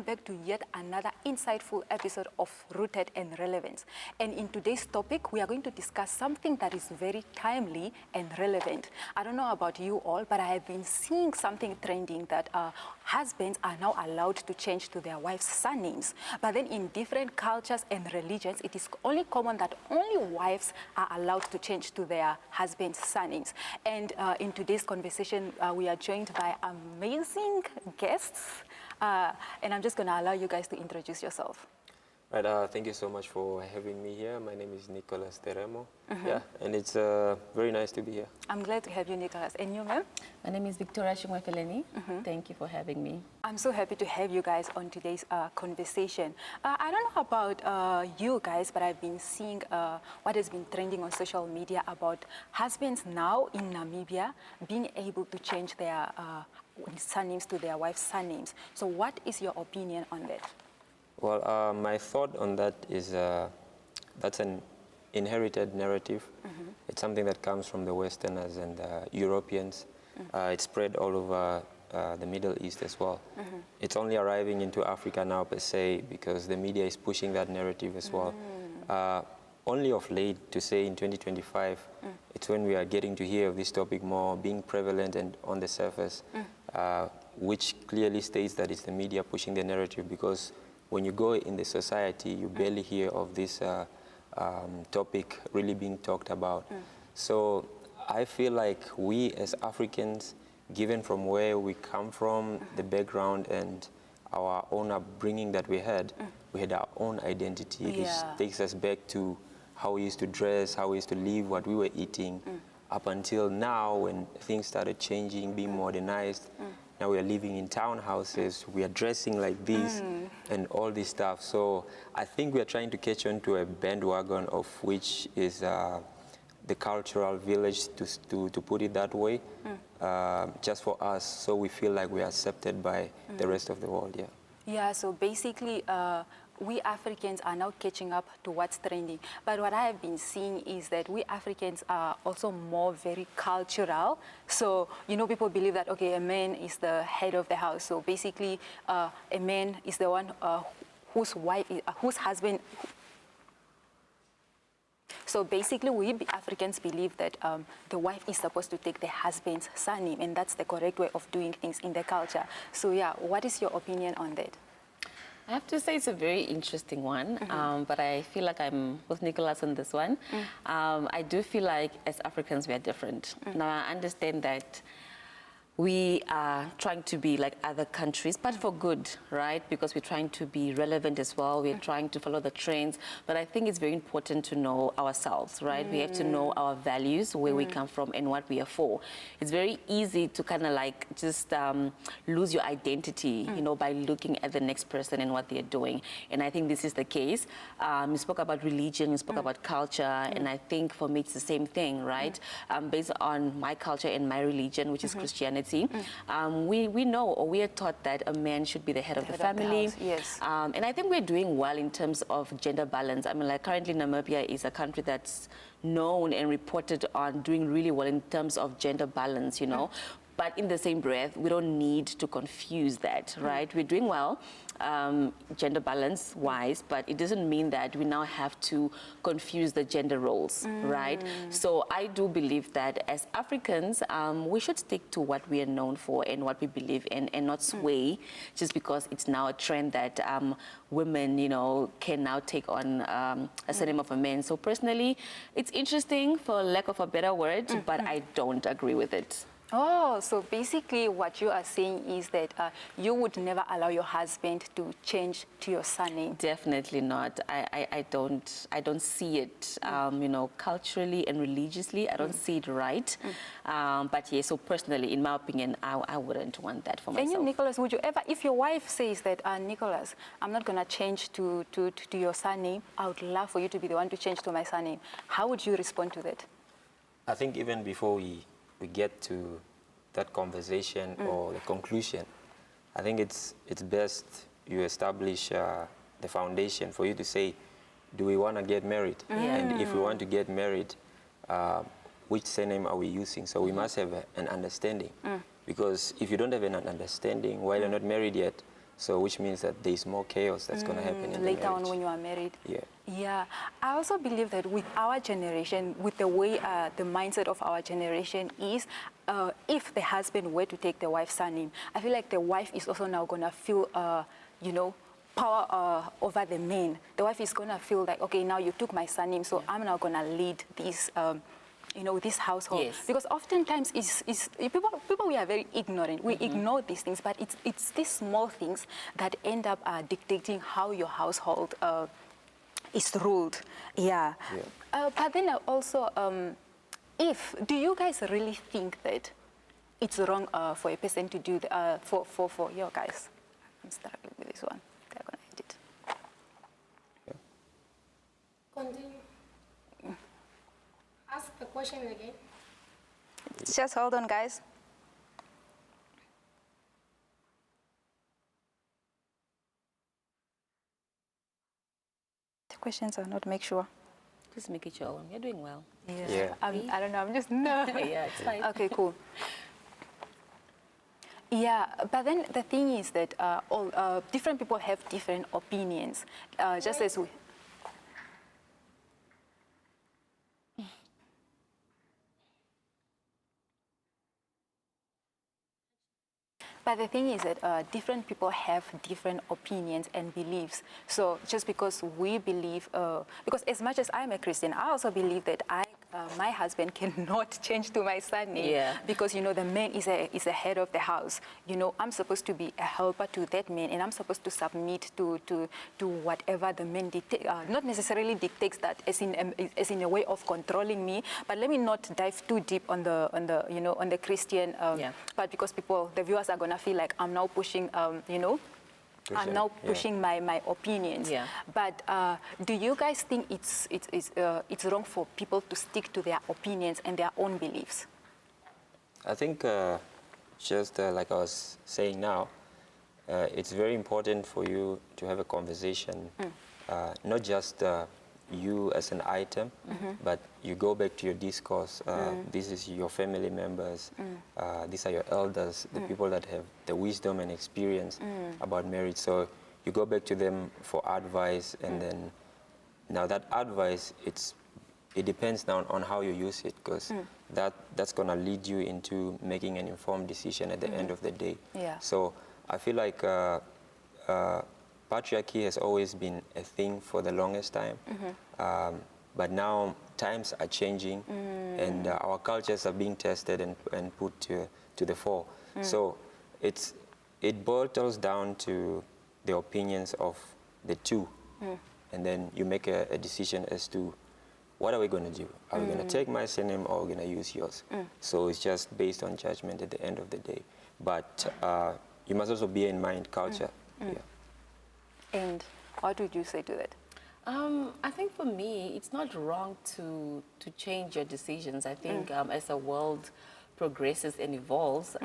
back to yet another insightful episode of Rooted and Relevant. And in today's topic, we are going to discuss something that is very timely and relevant. I don't know about you all, but I have been seeing something trending that husbands are now allowed to change to their wives' surnames. But then in different cultures and religions, it is only common that only wives are allowed to change to their husbands' surnames. And in today's conversation, we are joined by amazing guests. And I'm just going to allow you guys to introduce yourself. Right, thank you so much for having me here. My name is Nicholas Teremo. Yeah, and it's very nice to be here. I'm glad to have you, Nicholas. And you, ma'am? My name is Victoria Shimwafeleni. Thank you for having me. I'm so happy to have you guys on today's conversation. I don't know about you guys, but I've been seeing what has been trending on social media about husbands now in Namibia being able to change their surnames to their wives' surnames. So what is your opinion on that? Well, my thought on that is that's an inherited narrative. It's something that comes from the Westerners and Europeans. It's spread all over the Middle East as well. It's only arriving into Africa now per se because the media is pushing that narrative as well. Only of late, to say in 2025, it's when we are getting to hear of this topic more being prevalent and on the surface, which clearly states that it's the media pushing the narrative, because when you go in the society, you barely hear of this topic really being talked about. So I feel like we as Africans, given from where we come from, the background and our own upbringing that we had our own identity, which takes us back to how we used to dress, how we used to live, what we were eating, up until now when things started changing, being modernized. Now we are living in townhouses, we are dressing like this and all this stuff. So I think we are trying to catch on to a bandwagon of which is the cultural village, to put it that way, just for us, so we feel like we are accepted by the rest of the world. Yeah, so basically we Africans are now catching up to what's trending. But what I have been seeing is that we Africans are also more very cultural. So, you know, people believe that, okay, a man is the head of the house. So basically, a man is the one whose husband. So basically, we Africans believe that the wife is supposed to take the husband's surname, and that's the correct way of doing things in the culture. So yeah, what is your opinion on that? I have to say it's a very interesting one, but I feel like I'm with Nicholas on this one. I do feel like as Africans we are different. Now I understand that we are trying to be like other countries, but for good, right? Because we're trying to be relevant as well. We're trying to follow the trends. But I think it's very important to know ourselves, right? We have to know our values, where we come from and what we are for. It's very easy to kind of like just lose your identity, you know, by looking at the next person and what they're doing. And I think this is the case. You spoke about religion, you spoke about culture, and I think for me it's the same thing, right? Based on my culture and my religion, which is Christianity, we know, or we are taught that a man should be the head of the family. Yes. And I think we're doing well in terms of gender balance. I mean, like currently Namibia is a country that's known and reported on doing really well in terms of gender balance, you know. But in the same breath, we don't need to confuse that, right? We're doing well, gender balance-wise, but it doesn't mean that we now have to confuse the gender roles, right? So I do believe that as Africans, we should stick to what we are known for and what we believe in, and not sway just because it's now a trend that women, you know, can now take on a surname of a man. So personally, it's interesting, for lack of a better word, but I don't agree with it. Oh, so basically what you are saying is that you would never allow your husband to change to your surname? Definitely not. I don't see it, you know, culturally and religiously. I don't see it right. But yeah, so personally, in my opinion, I wouldn't want that for myself. And you, Nicholas, would you ever, if your wife says that, Nicholas, I'm not going to change to your surname, I would love for you to be the one to change to my surname, how would you respond to that? I think even before we get to that conversation or the conclusion, I think it's best you establish the foundation for you to say, do we want to get married? And if we want to get married, which surname are we using? So we must have an understanding. Because if you don't have an understanding while you're not married yet, So which means that there's more chaos that's going to happen in the later on marriage. when you are married. Yeah. Yeah, I also believe that with our generation, with the way the mindset of our generation is, if the husband were to take the wife's surname, I feel like the wife is also now going to feel, you know, power over the man. The wife is going to feel like, okay, now you took my surname, so I'm now going to lead this, you know, this household. Yes. Because oftentimes people we are very ignorant. We ignore these things, but it's these small things that end up dictating how your household is ruled. Yeah. But then also, do you guys really think that it's wrong for a person to do for your guys? I'm struggling with this one. They're gonna edit. Continue. Ask the question again. Just hold on, guys. The questions are not make sure. Just make it your own. You're doing well. Yeah. I don't know. I'm just no. Yeah, it's fine. Okay, cool. Yeah, but then the thing is that all different people have different opinions. Just as we. But the thing is that different people have different opinions and beliefs. So just because we believe, because as much as I'm a Christian, I also believe that my husband cannot change to my surname. Yeah. Because, you know, the man is a head of the house. You know, I'm supposed to be a helper to that man, and I'm supposed to submit to whatever the man not necessarily dictates that as in a way of controlling me. But let me not dive too deep on the you know, on the Christian part, because the viewers are gonna feel like I'm now pushing you know, I'm now pushing my opinions. Yeah. But do you guys think it's wrong for people to stick to their opinions and their own beliefs? I think just like I was saying now, it's very important for you to have a conversation, not just you as an item, but you go back to your discourse. This is your family members, these are your elders, the people that have the wisdom and experience about marriage. So you go back to them for advice, and then now that advice, it depends now on how you use it, because that's going to lead you into making an informed decision at the end of the day. Yeah. So I feel like patriarchy has always been a thing for the longest time, but now times are changing, and our cultures are being tested and put to the fore. So it boils down to the opinions of the two, and then you make a decision as to what are we going to do? Are we going to take my surname, or are we going to use yours? So it's just based on judgment at the end of the day. But you must also bear in mind culture. Yeah. And what would you say to that? I think for me, it's not wrong to change your decisions. I think as the world progresses and evolves,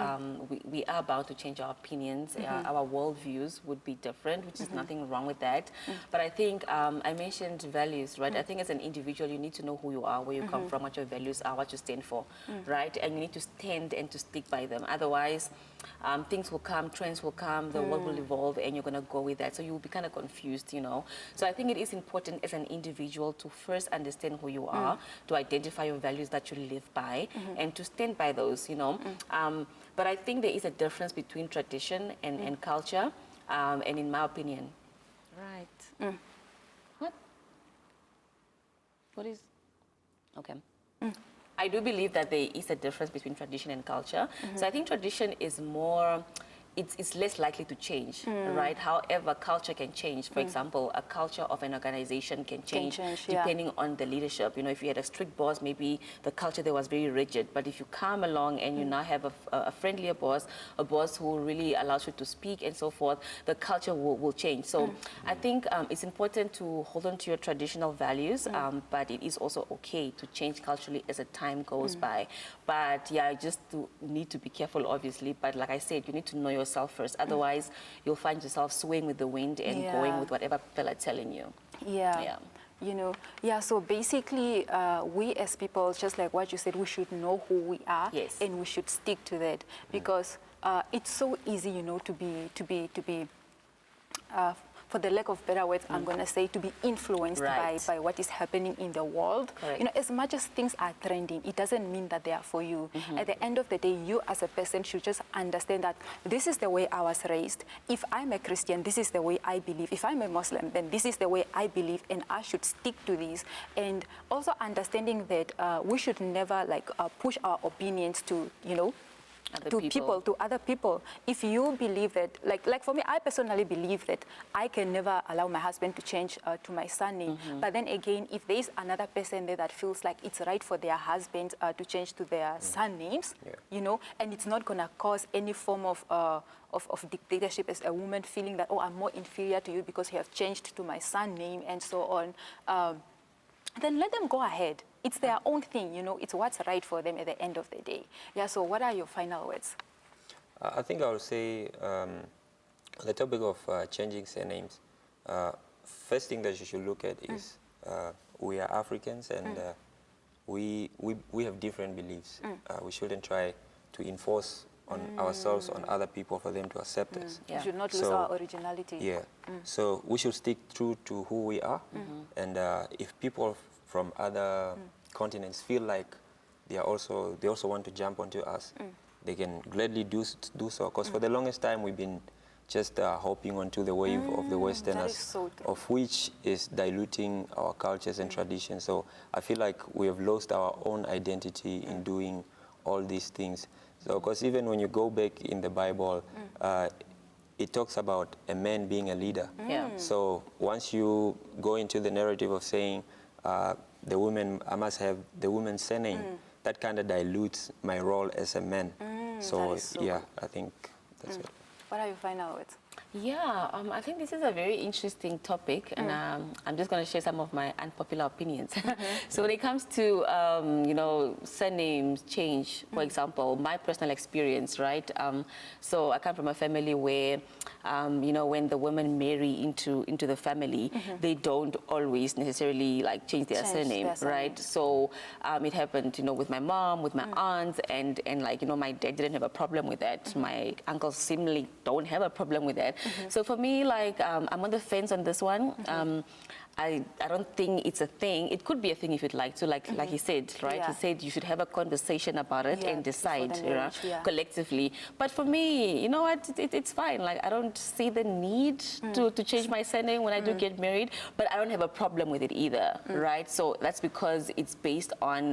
we are bound to change our opinions. Our worldviews would be different, which is nothing wrong with that. But I think I mentioned values, right? I think as an individual, you need to know who you are, where you come from, what your values are, what you stand for, right? And you need to stand and to stick by them. Otherwise, things will come, trends will come, the world will evolve, and you're going to go with that. So you'll be kind of confused, you know. So I think it is important as an individual to first understand who you are, to identify your values that you live by, and to stand by those, you know. But I think there is a difference between tradition and culture, and in my opinion. Right. What is... Okay. I do believe that there is a difference between tradition and culture. So I think tradition is more, it's less likely to change, right? However, culture can change. For example, a culture of an organization can change depending on the leadership. You know, if you had a strict boss, maybe the culture there was very rigid. But if you come along and you now have a friendlier boss, a boss who really allows you to speak and so forth, the culture will change. So I think it's important to hold on to your traditional values, but it is also okay to change culturally as the time goes by. But yeah, you just need to be careful, obviously. But like I said, you need to know yourself first. Otherwise, you'll find yourself swaying with the wind and going with whatever people are telling you. Yeah. You know, so basically, we as people, just like what you said, we should know who we are, and we should stick to that, because it's so easy, you know, to be for the lack of better words, I'm going to say, to be influenced by what is happening in the world. Correct. You know, as much as things are trending, it doesn't mean that they are for you. At the end of the day, you as a person should just understand that this is the way I was raised. If I'm a Christian, this is the way I believe. If I'm a Muslim, then this is the way I believe, and I should stick to this. And also understanding that we should never push our opinions to, you know, to other people. If you believe that, like for me, I personally believe that I can never allow my husband to change to my surname. But then again, if there is another person there that feels like it's right for their husband to change to their surnames, you know, and it's not going to cause any form of dictatorship as a woman feeling that, oh, I'm more inferior to you because you have changed to my surname and so on, then let them go ahead. It's their own thing, you know, it's what's right for them at the end of the day. Yeah, so what are your final words? I think I would say the topic of changing surnames, first thing that you should look at is we are Africans, and we have different beliefs. We shouldn't try to enforce on ourselves, on other people, for them to accept us. We should not lose our originality. Yeah, so we should stick true to who we are, and if people from other continents feel like they also want to jump onto us, they can gladly do so, because for the longest time we've been just hopping onto the wave of the Westerners, of which is diluting our cultures and traditions. So I feel like we have lost our own identity in doing all these things. So because even when you go back in the Bible, it talks about a man being a leader. So once you go into the narrative of saying the woman, I must have the woman's surname, that kind of dilutes my role as a man. So yeah, I think that's it. What are your final words? Yeah, I think this is a very interesting topic, and I'm just going to share some of my unpopular opinions. So when it comes to, you know, surnames change, for example, my personal experience, right? So I come from a family where, you know, when the women marry into the family, they don't always necessarily like change their surname, right? So it happened, you know, with my mom, with my aunts, and like, you know, my dad didn't have a problem with that. My uncles similarly don't have a problem with that. So for me, like, I'm on the fence on this one. I don't think it's a thing. It could be a thing if you'd like to, like he said, right? He said you should have a conversation about it and decide, you know, collectively. But for me, you know what, it's fine. Like, I don't see the need to change my surname when I do get married, but I don't have a problem with it either, right? So that's because it's based on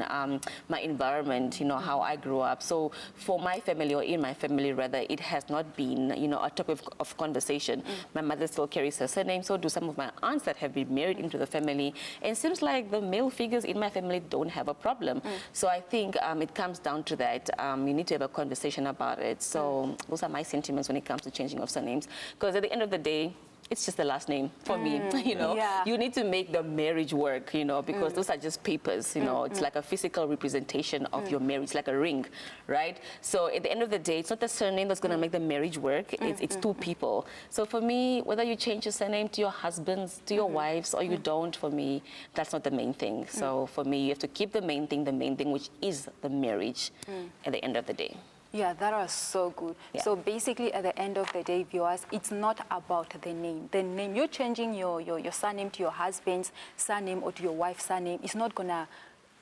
my environment, you know, how I grew up. So for my family, or in my family rather, it has not been, you know, a topic of conversation. My mother still carries her surname, so do some of my aunts that have been married into the family, and it seems like the male figures in my family don't have a problem. So I think it comes down to that. You need to have a conversation about it. So those are my sentiments when it comes to changing of surnames, because at the end of the day, it's just the last name for me, you know. You need to make the marriage work, you know, because those are just papers, you know. It's like a physical representation of your marriage, like a ring, right? So at the end of the day, it's not the surname that's going to make the marriage work. It's two people. So for me, whether you change your surname to your husbands, to your wives, or you don't, for me, that's not the main thing. So for me, you have to keep the main thing, which is the marriage at the end of the day. Yeah, that was so good. Yeah. So basically, at the end of the day, viewers, it's not about the name. The name, you're changing your surname to your husband's surname or to your wife's surname. It's not going to,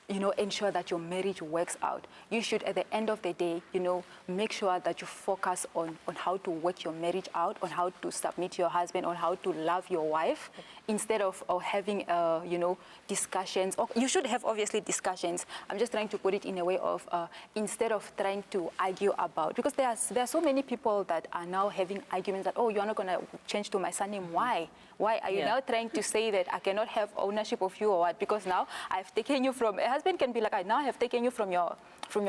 you know, ensure that your marriage works out. You should, at the end of the day, you know, make sure that you focus on how to work your marriage out, on how to submit to your husband, on how to love your wife, instead of having, you know, discussions. Or you should have, obviously, discussions. I'm just trying to put it in a way of, instead of trying to argue about, because there are so many people that are now having arguments that, oh, you're not going to change to my surname. Why? Why are you now trying to say that I cannot have ownership of you, or what? Because now I've taken you from, a husband can be like, I now have taken you from your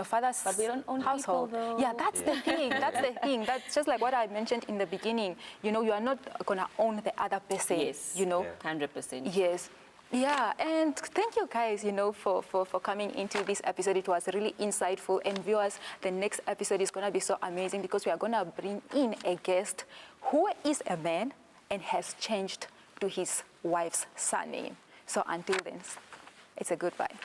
father's but we don't own household. People, yeah, that's the thing. That's the thing. That's just like what I mentioned in the beginning. You know, you are not going to own the other person. Yes. You know. 100%. Yes. Yeah, and thank you guys, you know, for coming into this episode. It was really insightful. And viewers, the next episode is going to be so amazing, because we are going to bring in a guest who is a man and has changed to his wife's surname. So until then, it's a goodbye.